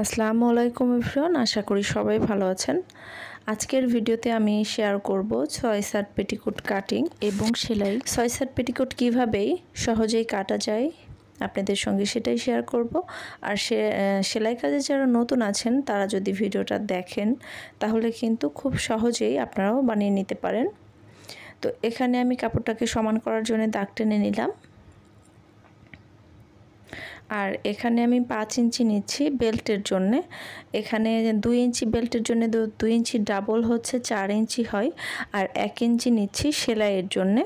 আসসালামু আলাইকুম এভরিওয়ান, আশা করি সবাই ভালো আছেন। আজকের ভিডিওতে আমি শেয়ার করব 6/7 পেটিকোট কাটিং এবং সেলাই। 6/7 পেটিকোট কীভাবেই সহজেই কাটা যায় আপনাদের সঙ্গে সেটাই শেয়ার করব। আর সেলাই কাজে যারা নতুন আছেন তারা যদি ভিডিওটা দেখেন তাহলে কিন্তু খুব সহজেই আপনারাও বানিয়ে নিতে পারেন। তো এখানে আমি কাপড়টাকে সমান করার জন্য দাগ টেনে নিলাম। আর এখানে আমি 5 ইঞ্চি নিচ্ছি বেল্টের জন্য। এখানে 2 ইঞ্চি বেল্টের জন্য 2 ইঞ্চি ডাবল হচ্ছে 4 ইঞ্চি হয়। আর 1 ইঞ্চি নিচ্ছি সেলাইয়ের জন্য।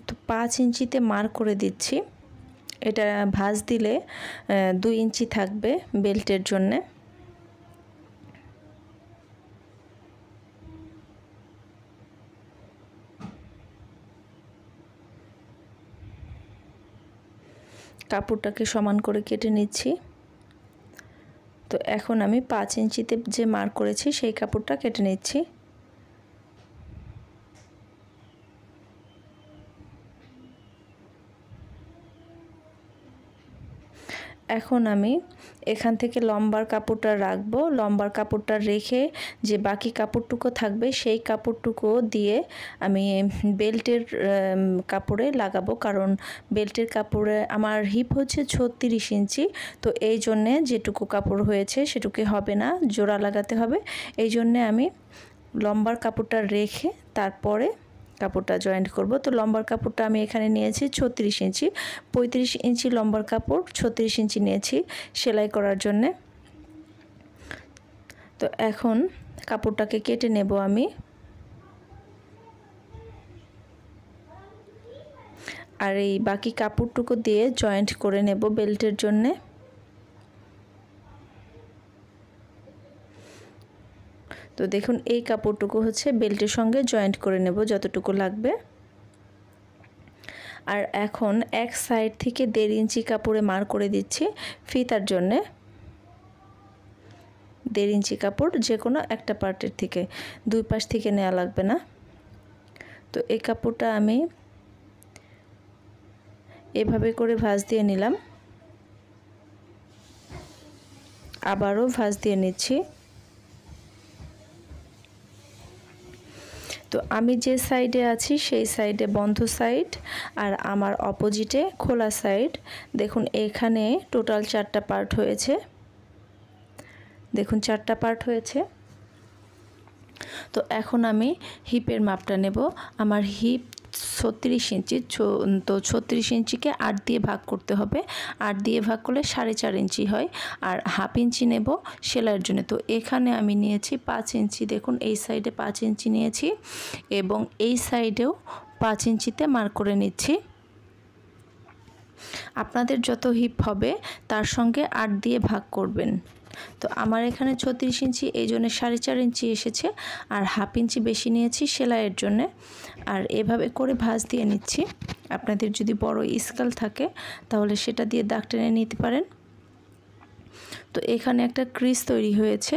তো 5 ইঞ্চিতে মার্ক করে দিচ্ছি। এটা ভাঁজ দিলে 2 ইঞ্চি থাকবে বেল্টের জন্য। কাপড়টাকে সমান করে কেটে নিচ্ছি। তো এখন আমি 5 ইঞ্চিতে যে মার্ক করেছি সেই কাপড়টা কেটে নিচ্ছি। এখন আমি এখান থেকে লম্বার কাপড়টা রাখবো। লম্বার কাপড়টা রেখে যে বাকি কাপড়টুকু থাকবে সেই কাপড়টুকু দিয়ে আমি বেল্টের কাপড়ে লাগাবো, কারণ বেল্টের কাপড়ে আমার হিপ হচ্ছে 36 ইঞ্চি। তো এই জন্যে যেটুকু কাপড় হয়েছে সেটুকু হবে না, জোড়া লাগাতে হবে। এই জন্যে আমি লম্বার কাপড়টা রেখে তারপরে কাপড়টা জয়েন্ট করব। তো লম্বার কাপড়টা আমি এখানে নিয়েছি 36 ইঞ্চি। 35 ইঞ্চি লম্বার কাপড় 36 ইঞ্চি নিয়েছি সেলাই করার জন্যে। তো এখন কাপড়টাকে কেটে নেব আমি। আর এই বাকি কাপড়টুকু দিয়ে জয়েন্ট করে নেব বেল্টের জন্যে। তো দেখুন এই কাপড়টুকু হচ্ছে বেল্টের সঙ্গে জয়েন্ট করে নেব যতটুকু লাগবে। আর এখন এক সাইড থেকে 1.5 ইঞ্চি কাপড়ে মার্ক করে দিচ্ছি ফিতার জন্যে। 1.5 ইঞ্চি কাপড় যে কোনো একটা পার্টের থেকে, দুই পাশ থেকে নেওয়া লাগবে না। তো এই কাপড়টা আমি এভাবে করে ভাঁজ দিয়ে নিলাম, আবারও ভাঁজ দিয়ে নিচ্ছি। তো আমি যে সাইডে আছি সেই সাইডে বন্ধ সাইড আর আমার অপোজিটে খোলা সাইড। দেখুন এখানে টোটাল 4টা পার্ট হয়েছে। দেখুন 4টা পার্ট হয়েছে। তো এখন আমি হিপের মাপটা নেব। আমার হিপ 36 ইঞ্চি। তো 36 ইঞ্চিকে 8 দিয়ে ভাগ করতে হবে। 8 দিয়ে ভাগ করলে 4.5 ইঞ্চি হয়। আর হাফ ইঞ্চি নেব সেলাইয়ের জন্য। তো এখানে আমি নিয়েছি 5 ইঞ্চি। দেখুন এই সাইডে 5 ইঞ্চি নিয়েছি এবং এই সাইডেও 5 ইঞ্চিতে মার্ক করে নিচ্ছি। আপনাদের যত হিপ হবে তার সঙ্গে 8 দিয়ে ভাগ করবেন। তো আমার এখানে 36 ইঞ্চি, এই জন্য 4.5 ইঞ্চি এসেছে। আর হাফ ইঞ্চি বেশি নিয়েছি সেলাইয়ের জন্য। আর এভাবে করে ভাঁজ দিয়ে নিচ্ছি। আপনাদের যদি বড় স্কেল থাকে তাহলে সেটা দিয়ে দাগ টেনে নিতে পারেন। তো এখানে একটা ক্রিজ তৈরি হয়েছে,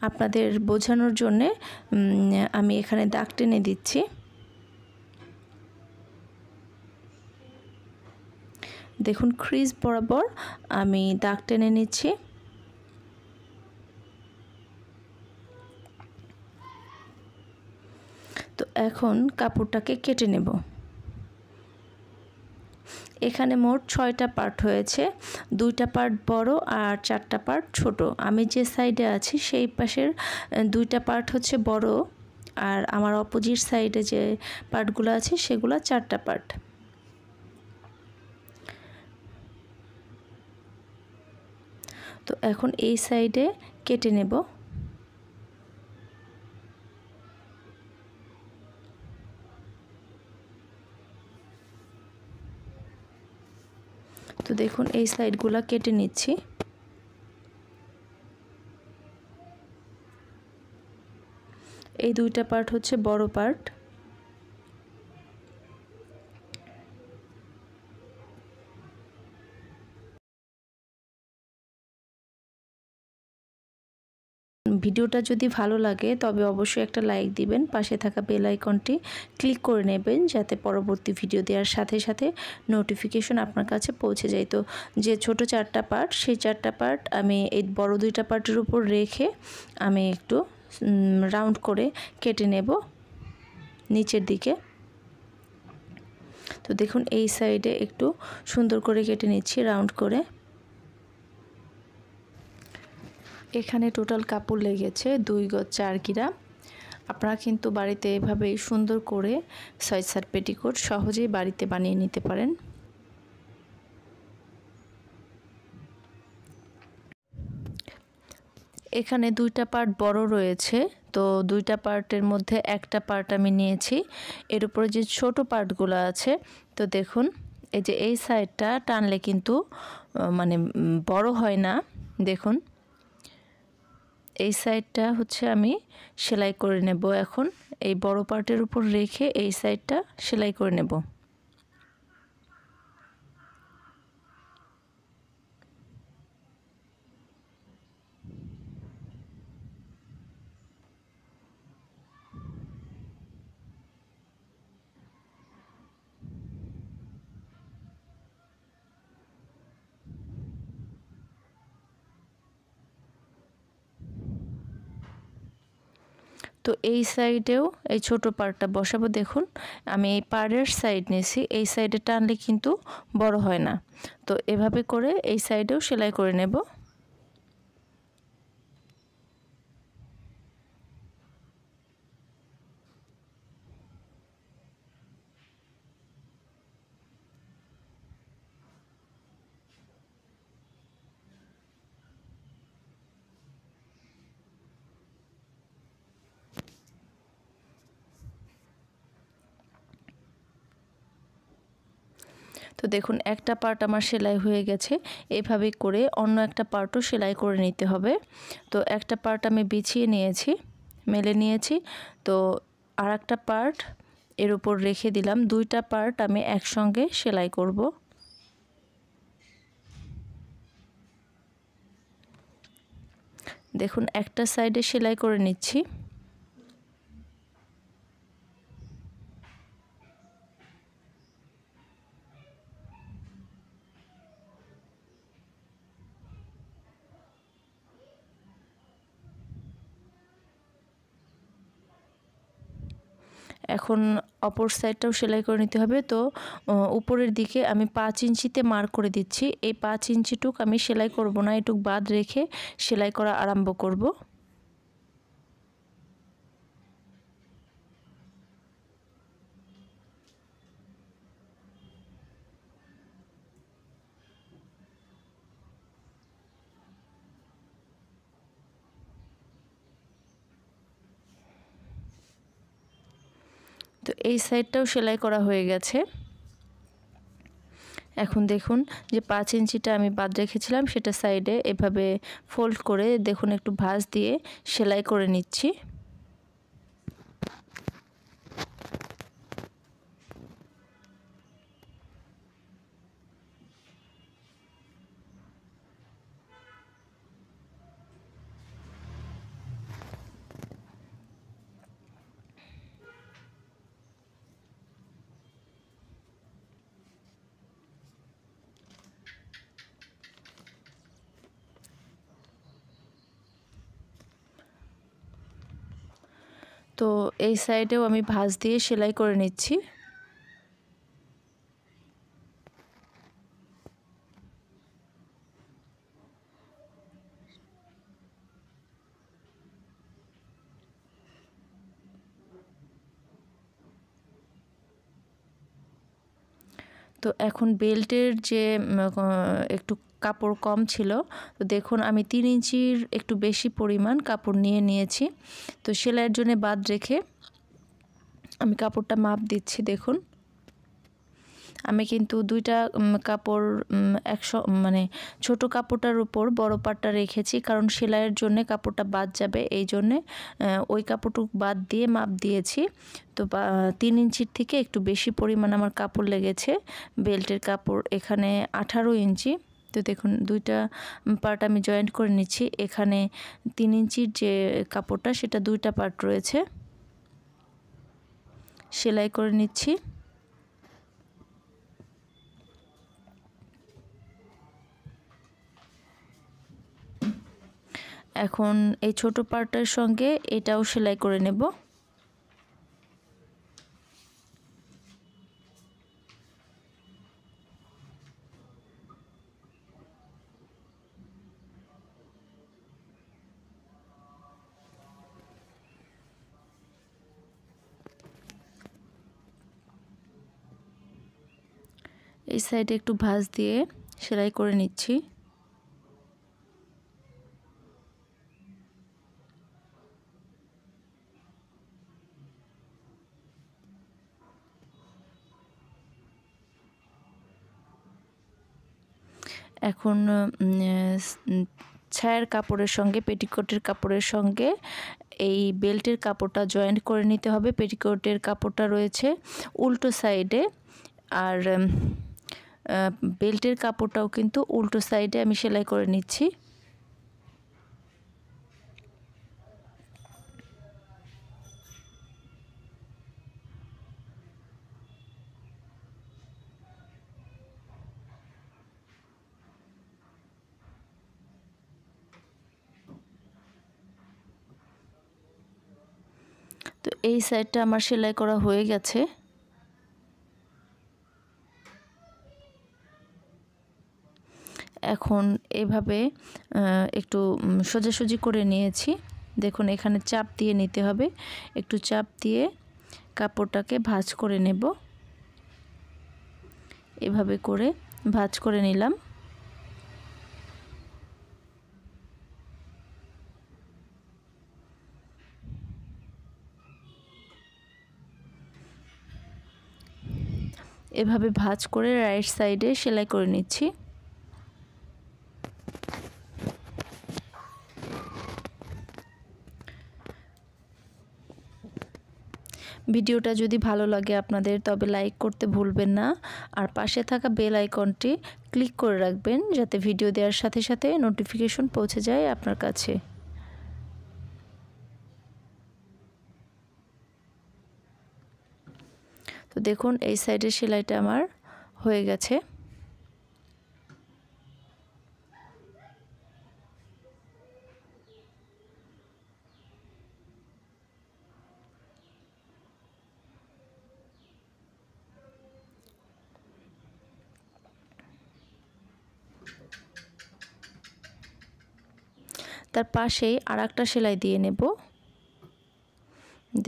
আপনাদের বোঝানোর জন্যে আমি এখানে দাগ টেনে দিচ্ছি। দেখুন ক্রিজ বরাবর আমি দাগ টেনে নিচ্ছি। তো এখন কাপড়টাকে কেটে নেব। এখানে মোট 6টা পার্ট হয়েছে, 2টা পার্ট বড় আর 4টা পার্ট ছোট। আমি যে সাইডে আছি সেই পাশের 2টা পার্ট হচ্ছে বড়, আর আমার অপোজিট সাইডে যে পার্টগুলো আছে সেগুলো 4টা পার্ট। তো এখন এই সাইডে কেটে নেব। তো দেখুন এই সাইডগুলো কেটে নিচ্ছি। এই 2টা পার্ট হচ্ছে বড় পার্ট। ভিডিওটা যদি ভালো লাগে তবে অবশ্যই একটা লাইক দিবেন, পাশে থাকা বেল আইকনটি ক্লিক করে নেবেন যাতে পরবর্তী ভিডিও দেওয়ার সাথে সাথে নোটিফিকেশন আপনার কাছে পৌঁছে যায়। তো যে ছোট 4টা পার্ট, সেই 4টা পার্ট আমি এই বড় 2টা পার্টের উপর রেখে আমি একটু রাউন্ড করে কেটে নেব নিচের দিকে। তো দেখুন এই সাইডে একটু সুন্দর করে কেটে নিচ্ছি রাউন্ড করে। এখানে টোটাল কাপড় লেগেছে 2 গজ 4 গিরা। আপনারা কিন্তু বাড়িতে এভাবেই সুন্দর করে 6/7 পেটিকোট সহজেই বাড়িতে বানিয়ে নিতে পারেন। এখানে 2টা পার্ট বড় রয়েছে, তো 2টা পার্টের মধ্যে একটা পার্ট আমি নিয়েছি। এর উপরে যে ছোট পার্টগুলো আছে, তো দেখুন এই যে এই সাইডটা টানলে কিন্তু মানে বড় হয় না। দেখুন এই সাইডটা হচ্ছে আমি সেলাই করে নেব। এখন এই বড় পার্টের উপর রেখে এই সাইডটা সেলাই করে নেব। তো এই সাইডেও এই ছোট পার্টটা বসাবো। দেখুন আমি এই পাড়ের সাইড নিয়েছি, এই সাইডে টানলে কিন্তু বড় হয় না। তো এভাবে করে এই সাইডেও সেলাই করে নেব। তো দেখুন একটা পার্ট আমার সেলাই হয়ে গেছে। এভাবে করে অন্য একটা পার্টও সেলাই করে নিতে হবে। তো একটা পার্ট আমি বিছিয়ে নিয়েছি, মেলে নিয়েছি। তো আর একটা পার্ট এর উপর রেখে দিলাম। 2টা পার্ট আমি একসঙ্গে সেলাই করব। দেখুন একটা সাইডে সেলাই করে নিচ্ছি। এখন অপর সাইডটাও সেলাই করে নিতে হবে। তো উপরের দিকে আমি 5 ইঞ্চিতে মার্ক করে দিচ্ছি। এই 5 ইঞ্চিটুক আমি সেলাই করব না, এটুক বাদ রেখে সেলাই করা আরম্ভ করব। তো এই সাইডটাও সেলাই করা হয়ে গেছে। এখন দেখুন যে 5 ইঞ্চিটা আমি বাদ রেখেছিলাম, সেটা সাইডে এভাবে ফোল্ড করে দেখুন একটু ভাঁজ দিয়ে সেলাই করে নিচ্ছি। তো এই সাইডেও আমি ভাঁজ দিয়ে সেলাই করে নিচ্ছি। তো এখন বেল্টের যে একটু কাপড় কম ছিল, তো দেখুন আমি 3 ইঞ্চির একটু বেশি পরিমাণ কাপড় নিয়েছি। তো সেলাইয়ের জন্য বাদ রেখে আমি কাপড়টা মাপ দিচ্ছি। দেখুন আমি কিন্তু 2টা কাপড় মানে ছোট কাপড়টার উপর বড় পাটটা রেখেছি, কারণ সেলাইয়ের জন্য কাপড়টা বাদ যাবে, এই জন্যে ওই কাপড়টুকু বাদ দিয়ে মাপ দিয়েছি। তো 3 ইঞ্চির থেকে একটু বেশি পরিমাণ আমার কাপড় লেগেছে। বেল্টের কাপড় এখানে 18 ইঞ্চি। তো দেখুন দুইটা পার্ট আমি জয়েন্ট করে নিচ্ছি। এখানে 3 ইঞ্চির যে কাপড়টা সেটা দুইটা পার্ট রয়েছে, সেলাই করে নিচ্ছি। এখন এই ছোট পার্টের সঙ্গে এটাও সেলাই করে নেব। এই সাইডে একটু ভাঁজ দিয়ে সেলাই করে নিচ্ছি। এখন ছায়ার কাপড়ের সঙ্গে পেটিকোটের কাপড়ের সঙ্গে এই বেল্টের কাপড়টা জয়েন্ট করে নিতে হবে। পেটিকোটের কাপড়টা রয়েছে উল্টো সাইডে, আর বেল্টের কাপড়টাও কিন্তু উল্টো সাইডে আমি সেলাই করে নিচ্ছি। তো এই সাইডটা আমার সেলাই করা হয়ে গেছে। এখন এভাবে একটু সোজাসুজি করে নিয়েছি। দেখুন এখানে চাপ দিয়ে নিতে হবে, একটু চাপ দিয়ে কাপড়টাকে ভাঁজ করে নেব। এভাবে করে ভাঁজ করে নিলাম। এভাবে ভাঁজ করে রাইট সাইডে সেলাই করে নিচ্ছি। ভিডিওটা যদি ভালো লাগে আপনাদের তবে লাইক করতে ভুলবেন না, আর পাশে থাকা বেল আইকনটি ক্লিক করে রাখবেন যাতে ভিডিও দেওয়ার সাথে সাথে নোটিফিকেশন পৌঁছে যায় আপনার কাছে। তো দেখুন এই সাইডের সেলাইটা আমার হয়ে গেছে। তার পাশেই আরেকটা সেলাই দিয়ে নেব।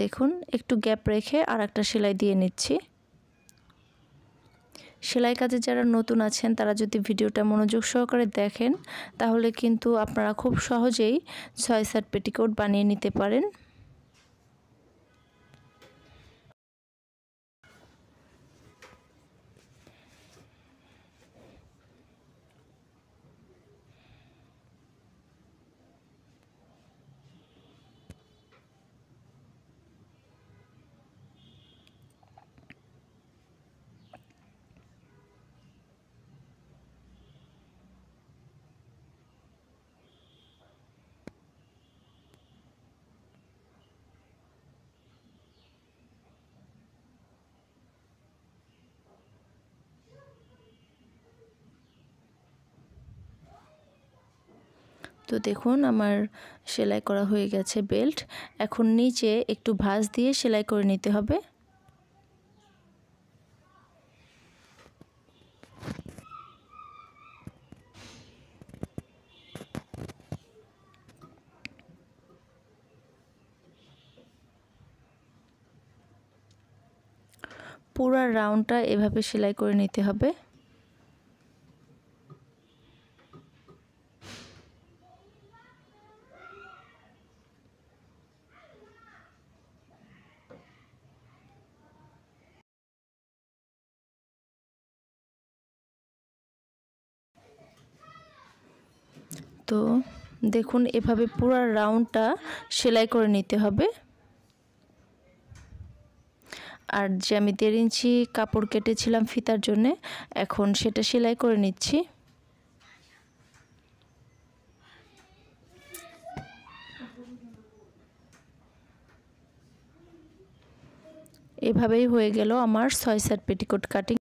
দেখুন একটু গ্যাপ রেখে আরেকটা সেলাই দিয়ে নিচ্ছি। সেলাই কাজে যারা নতুন আছেন তারা যদি ভিডিওটা মনোযোগ সহকারে দেখেন তাহলে কিন্তু আপনারা খুব সহজেই 6-7 পেটিকোট বানিয়ে নিতে পারেন। তো দেখুন আমার সেলাই করা হয়ে গেছে বেল্ট। এখন নিচে একটু ভাঁজ দিয়ে সেলাই করে নিতে হবে। পুরো রাউন্ডটা এভাবে সেলাই করে নিতে হবে। তো দেখুন এভাবে পুরো রাউন্ডটা সেলাই করে নিতে হবে। আর যে আমি 1.5 ইঞ্চি কাপড় কেটেছিলাম ফিতার জন্য, এখন সেটা সেলাই করে নিচ্ছি। এভাবেই হয়ে গেল আমার 6 সেট পেটিকোট কাটিং।